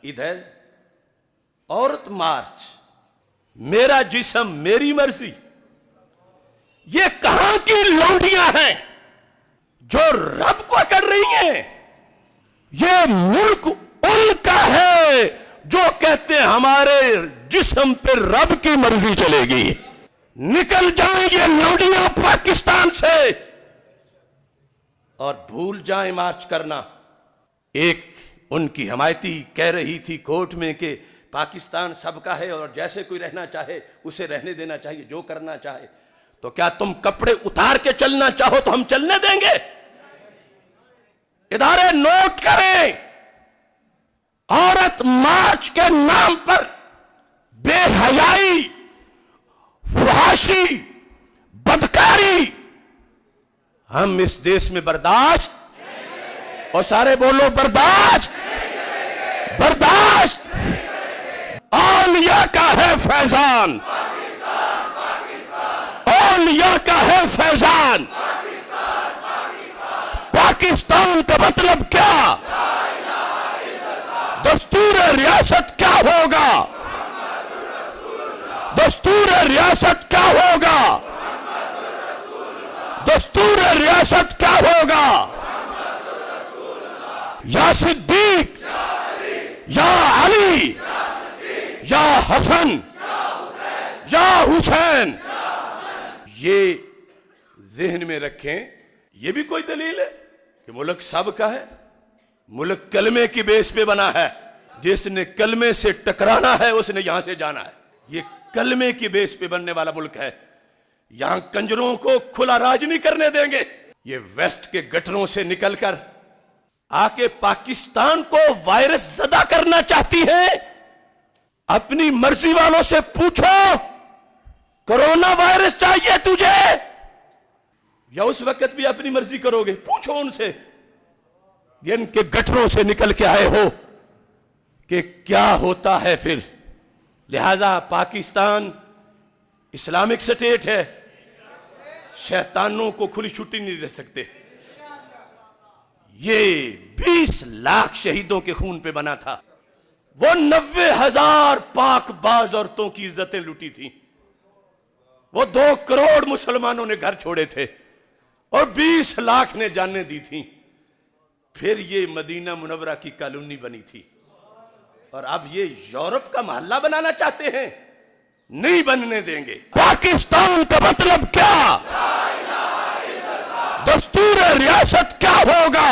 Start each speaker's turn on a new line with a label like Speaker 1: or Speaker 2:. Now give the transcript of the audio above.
Speaker 1: ادھر عورت مارچ، میرا جسم میری مرضی، یہ کہاں کی لونڈیاں ہیں جو رب کو اکڑ رہی ہیں؟ یہ ملک ان کا ہے جو کہتے ہیں ہمارے جسم پہ رب کی مرضی چلے گی۔ نکل جائیں یہ لونڈیاں پاکستان سے اور بھول جائیں مارچ کرنا۔ ایک ان کی حمایتی کہہ رہی تھی کورٹ میں کہ پاکستان سب کا ہے اور جیسے کوئی رہنا چاہے اسے رہنے دینا چاہیے، جو کرنا چاہے۔ تو کیا تم کپڑے اتار کے چلنا چاہو تو ہم چلنے دیں گے؟ ادارے نوٹ کریں، عورت مارچ کے نام پر بے حیائی، فحاشی، بدکاری ہم اس دیش میں برداشت، اور سارے بولو برداشت، برداشت۔ اولیاء کا ہے فیضان، اولیاء کا ہے فیضان۔ پاکستان کا مطلب کیا؟ دستور ریاست کیا ہوگا؟ دستور ریاست کیا ہوگا؟ دستور ریاست کیا ہوگا؟ یا صدیق، یا علی، یا حسن، یا حسین۔ یہ ذہن میں رکھیں، یہ بھی کوئی دلیل ہے کہ ملک سب کا ہے؟ ملک کلمے کی بیس پہ بنا ہے، جس نے کلمے سے ٹکرانا ہے اس نے یہاں سے جانا ہے۔ یہ کلمے کی بیس پہ بننے والا ملک ہے، یہاں کنجروں کو کھلا راج نہیں کرنے دیں گے۔ یہ ویسٹ کے گٹروں سے نکل کر آ کے پاکستان کو وائرس زدہ کرنا چاہتی ہیں۔ اپنی مرضی والوں سے پوچھو، کرونا وائرس چاہیے تجھے یا اس وقت بھی اپنی مرضی کرو گے؟ پوچھو ان سے، ان کے گٹروں سے نکل کے آئے ہو کہ کیا ہوتا ہے پھر۔ لہذا پاکستان اسلامک سٹیٹ ہے، شیطانوں کو کھلی چھٹی نہیں دے سکتے۔ یہ 20 لاکھ شہیدوں کے خون پہ بنا تھا، وہ 90,000 پاک باز عورتوں کی عزتیں لوٹی تھیں، وہ 2 کروڑ مسلمانوں نے گھر چھوڑے تھے اور 20 لاکھ نے جانیں دی تھیں۔ پھر یہ مدینہ منورہ کی کالونی بنی تھی، اور اب یہ یورپ کا محلہ بنانا چاہتے ہیں، نہیں بننے دیں گے۔ پاکستان کا مطلب کیا؟ دستور ریاست کیا ہوگا؟